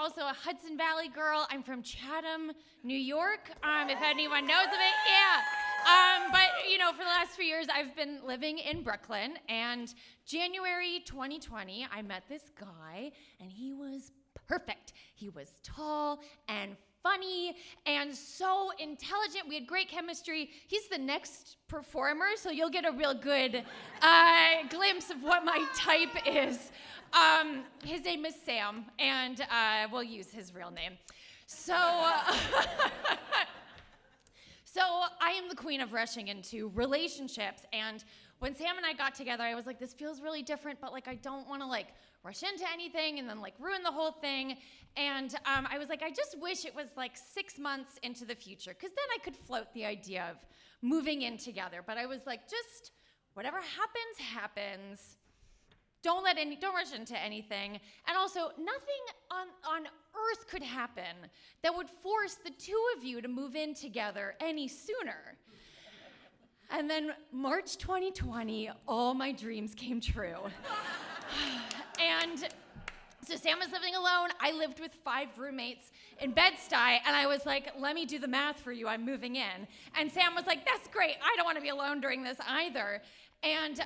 also a Hudson Valley girl. I'm from Chatham, New York, if anyone knows of it. Yeah. But, for the last few years, I've been living in Brooklyn. And January 2020, I met this guy, and he was perfect. He was tall and funny and so intelligent. We had great chemistry. He's the next performer, so you'll get a real good glimpse of what my type is. His name is Sam, and we'll use his real name. So I am the queen of rushing into relationships, and when Sam and I got together, I was like, this feels really different, but I don't want to rush into anything and then ruin the whole thing. And I was like, I just wish it was 6 months into the future, because then I could float the idea of moving in together. But I was like, just whatever happens. Don't rush into anything. And also, nothing on earth could happen that would force the two of you to move in together any sooner. And then March 2020, all my dreams came true. And so Sam was living alone. I lived with 5 roommates in Bed-Stuy, and I was like, let me do the math for you. I'm moving in. And Sam was like, that's great. I don't want to be alone during this either. And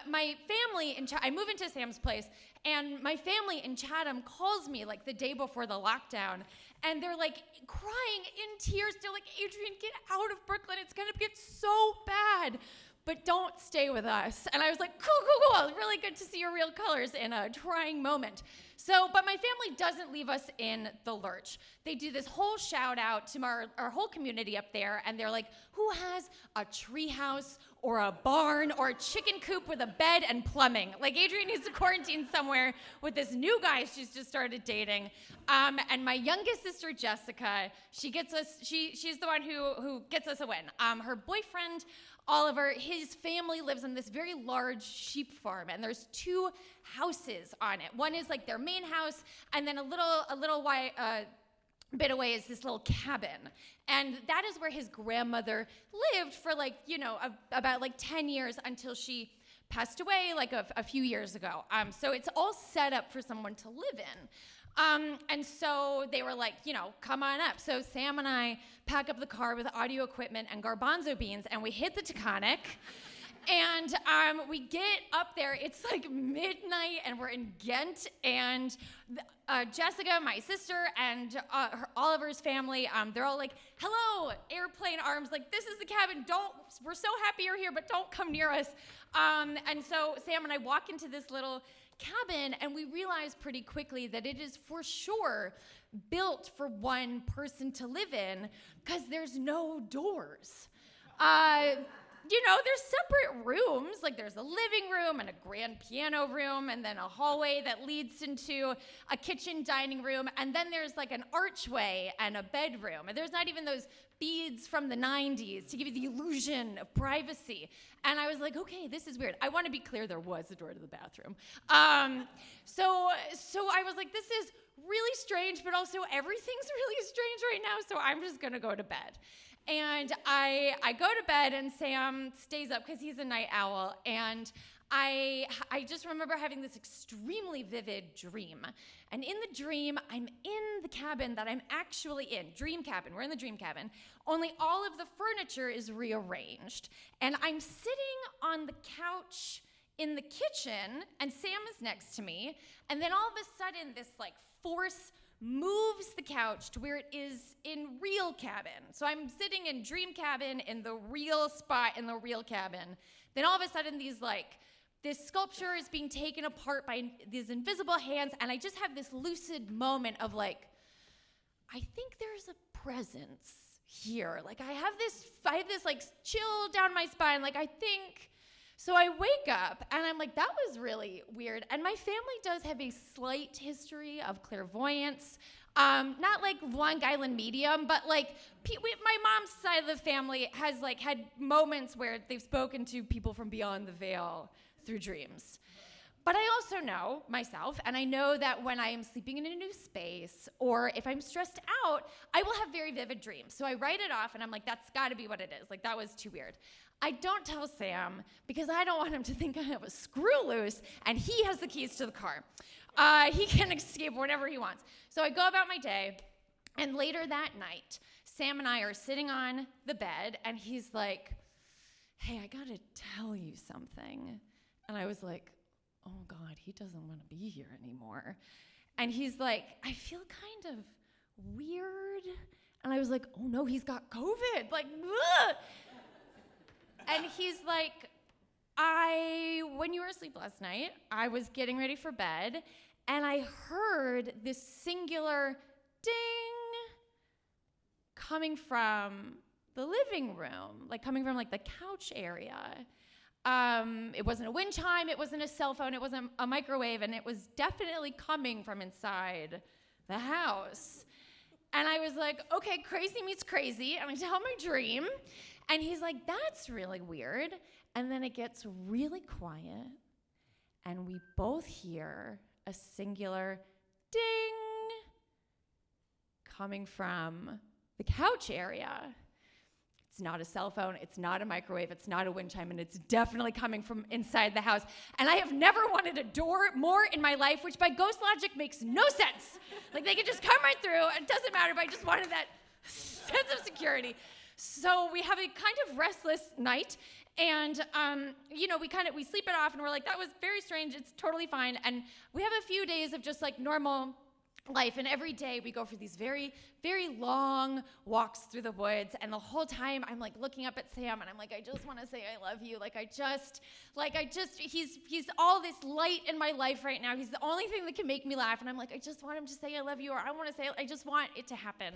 my family I move into Sam's place, and my family in Chatham calls me the day before the lockdown, and they're crying in tears. They're like, Adrien, get out of Brooklyn. It's gonna get so bad, but don't stay with us. And I was like, cool. Really good to see your real colors in a trying moment. But my family doesn't leave us in the lurch. They do this whole shout out to our whole community up there, and they're like, who has a tree house or a barn or a chicken coop with a bed and plumbing? Adrien needs to quarantine somewhere with this new guy she's just started dating. And my youngest sister, Jessica, she's the one who gets us a win. Her boyfriend, Oliver, his family lives on this very large sheep farm, and there's 2 houses on it. One is their main house, and then a little bit away is this little cabin. And that is where his grandmother lived for about 10 years until she passed away a few years ago. So it's all set up for someone to live in. And so they were like, come on up. So Sam and I pack up the car with audio equipment and garbanzo beans, and we hit the Taconic. And we get up there, it's midnight, and we're in Ghent, and Jessica, my sister, and Oliver's family, they're all like, hello, airplane arms, this is the cabin, we're so happy you're here, but don't come near us. And so Sam and I walk into this little cabin, and we realize pretty quickly that it is for sure built for one person to live in, because there's no doors. There's separate rooms, there's a living room and a grand piano room, and then a hallway that leads into a kitchen dining room, and then there's an archway and a bedroom, and there's not even those beads from the 90s to give you the illusion of privacy. And I was like, okay, this is weird. I want to be clear, there was a door to the bathroom. So I was like, this is really strange, but also everything's really strange right now, so I'm just gonna go to bed. And I go to bed, and Sam stays up because he's a night owl, and I just remember having this extremely vivid dream. And in the dream, I'm in the cabin that I'm actually in. Dream cabin. We're in the dream cabin. Only all of the furniture is rearranged. And I'm sitting on the couch in the kitchen, and Sam is next to me. And then all of a sudden, this force moves the couch to where it is in real cabin. So I'm sitting in dream cabin in the real spot in the real cabin. Then all of a sudden, this sculpture is being taken apart by these invisible hands, and I just have this lucid moment of I think there's a presence here. I have this chill down my spine. I think. So I wake up, and I'm like, that was really weird. And my family does have a slight history of clairvoyance. Not Long Island medium, but my mom's side of the family has had moments where they've spoken to people from beyond the veil through dreams. But I also know myself, and I know that when I am sleeping in a new space, or if I'm stressed out, I will have very vivid dreams. So I write it off, and I'm like, that's gotta be what it is. That was too weird. I don't tell Sam because I don't want him to think I have a screw loose, and he has the keys to the car. He can escape whenever he wants. So I go about my day, and later that night, Sam and I are sitting on the bed, and he's like, hey, I gotta tell you something. And I was like, oh God, he doesn't want to be here anymore. And he's like, I feel kind of weird. And I was like, oh no, he's got COVID. Like, ugh. And he's like, when you were asleep last night, I was getting ready for bed, and I heard this singular ding coming from the living room, like coming from like the couch area. It wasn't a wind chime, it wasn't a cell phone, it wasn't a microwave, and it was definitely coming from inside the house. And I was like, okay, crazy meets crazy, and I tell my dream, and he's like, that's really weird. And then it gets really quiet, and we both hear a singular ding coming from the couch area. It's not a cell phone, it's not a microwave, it's not a wind chime, and it's definitely coming from inside the house. And I have never wanted a door more in my life, which by ghost logic makes no sense. Like, they could just come right through, and it doesn't matter, but I just wanted that sense of security. So we have a kind of restless night, and we sleep it off, and we're like, that was very strange, it's totally fine. And we have a few days of just like normal life, and every day we go for these very, very long walks through the woods, and the whole time I'm like looking up at Sam, and I'm like, I just want to say I love you. He's all this light in my life right now. He's the only thing that can make me laugh, and I'm like, I just want him to say I love you, or I just want it to happen.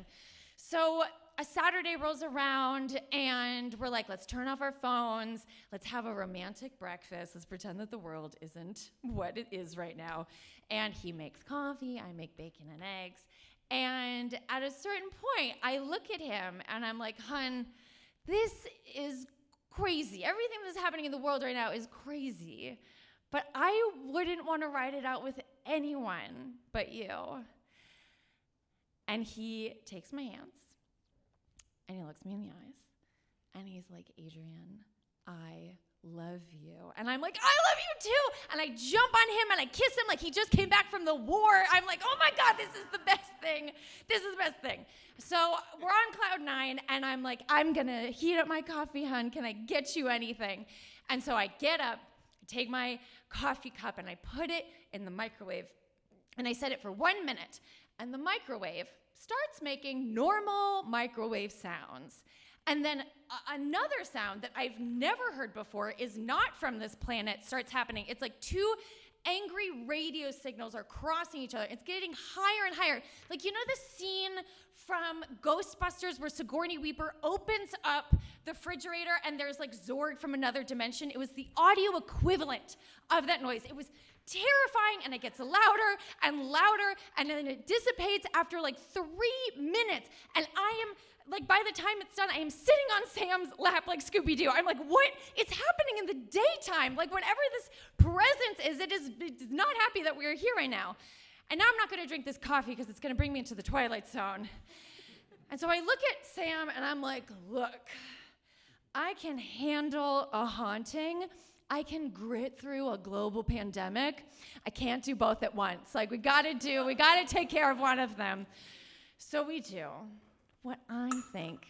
So a Saturday rolls around, and we're like, let's turn off our phones, let's have a romantic breakfast, let's pretend that the world isn't what it is right now. And he makes coffee, I make bacon and eggs, and at a certain point, I look at him, and I'm like, hun, this is crazy. Everything that's happening in the world right now is crazy, but I wouldn't want to ride it out with anyone but you. And he takes my hands, and he looks me in the eyes, and he's like, Adrien, I love you. And I'm like, I love you too. And I jump on him, and I kiss him like he just came back from the war. I'm like, oh my God, this is the best thing. This is the best thing. So we're on cloud 9, and I'm like, I'm going to heat up my coffee, hun. Can I get you anything? And so I get up, I take my coffee cup, and I put it in the microwave, and I set it for 1 minute. And the microwave starts making normal microwave sounds. And then another sound that I've never heard before is not from this planet starts happening. It's like two angry radio signals are crossing each other. It's getting higher and higher. Like, you know the scene from Ghostbusters where Sigourney Weaver opens up the refrigerator and there's like Zorg from another dimension? It was the audio equivalent of that noise. It was terrifying, and it gets louder and louder, and then it dissipates after like 3 minutes. And I am like, by the time it's done, I am sitting on Sam's lap like Scooby-Doo. I'm like, what? It's happening in the daytime. Like, whenever this presence is, it's not happy that we're here right now. And now I'm not going to drink this coffee because it's going to bring me into the Twilight Zone. And so I look at Sam, and I'm like, look, I can handle a haunting. I can grit through a global pandemic. I can't do both at once. Like, we got to take care of one of them. So we do what I think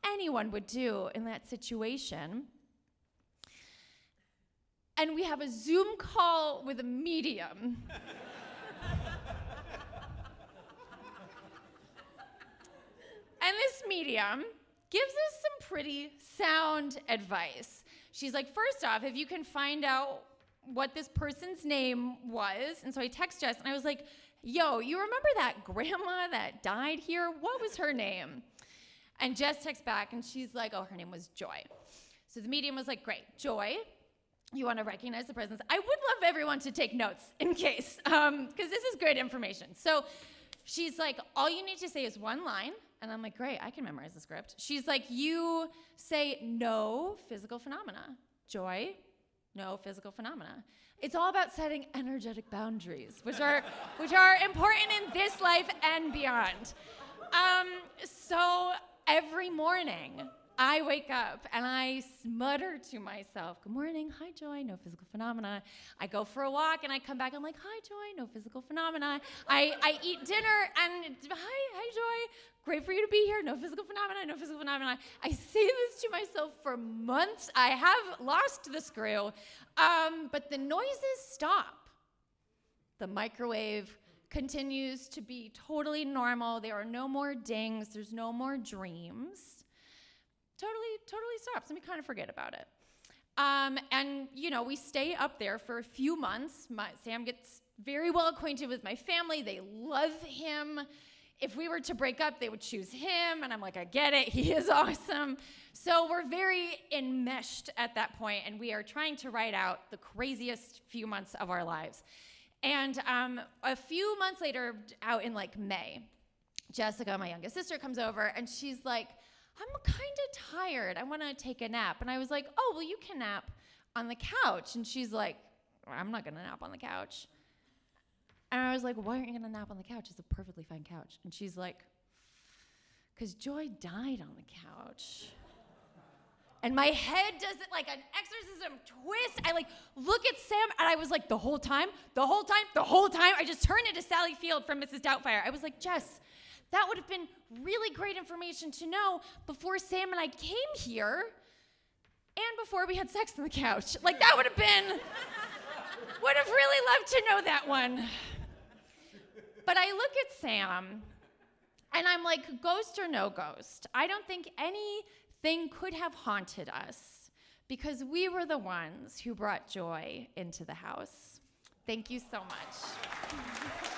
anyone would do in that situation. And we have a Zoom call with a medium. And this medium gives us some pretty sound advice. She's like, first off, if you can find out what this person's name was. And so I text Jess, and I was like, yo, you remember that grandma that died here? What was her name? And Jess texts back, and she's like, oh, her name was Joy. So the medium was like, great, Joy, you want to recognize the presence. I would love everyone to take notes in case, because this is good information. So she's like, all you need to say is one line. And I'm like, great, I can memorize the script. She's like, you say no physical phenomena. Joy, no physical phenomena. It's all about setting energetic boundaries, which are important in this life and beyond. So every morning, I wake up and I mutter to myself, good morning, hi Joy, no physical phenomena. I go for a walk and I come back, I'm like, hi Joy, no physical phenomena. I eat dinner and hi Joy, great for you to be here, no physical phenomena, no physical phenomena. I say this to myself for months. I have lost the screw, but the noises stop. The microwave continues to be totally normal. There are no more dings, there's no more dreams. Totally stops, and we kind of forget about it. And, we stay up there for a few months. Sam gets very well acquainted with my family. They love him. If we were to break up, they would choose him, and I'm like, I get it. He is awesome. So we're very enmeshed at that point, and we are trying to ride out the craziest few months of our lives. And a few months later, out in May, Jessica, my youngest sister, comes over, and she's like, I'm kind of tired. I want to take a nap. And I was like, oh, well, you can nap on the couch. And she's like, I'm not going to nap on the couch. And I was like, why aren't you going to nap on the couch? It's a perfectly fine couch. And she's like, because Joy died on the couch. And my head does it like an exorcism twist. I look at Sam, and I was like, the whole time, I just turned into Sally Field from Mrs. Doubtfire. I was like, Jess, that would have been really great information to know before Sam and I came here and before we had sex on the couch. That would have really loved to know that one. But I look at Sam, and I'm like, ghost or no ghost? I don't think anything could have haunted us because we were the ones who brought joy into the house. Thank you so much.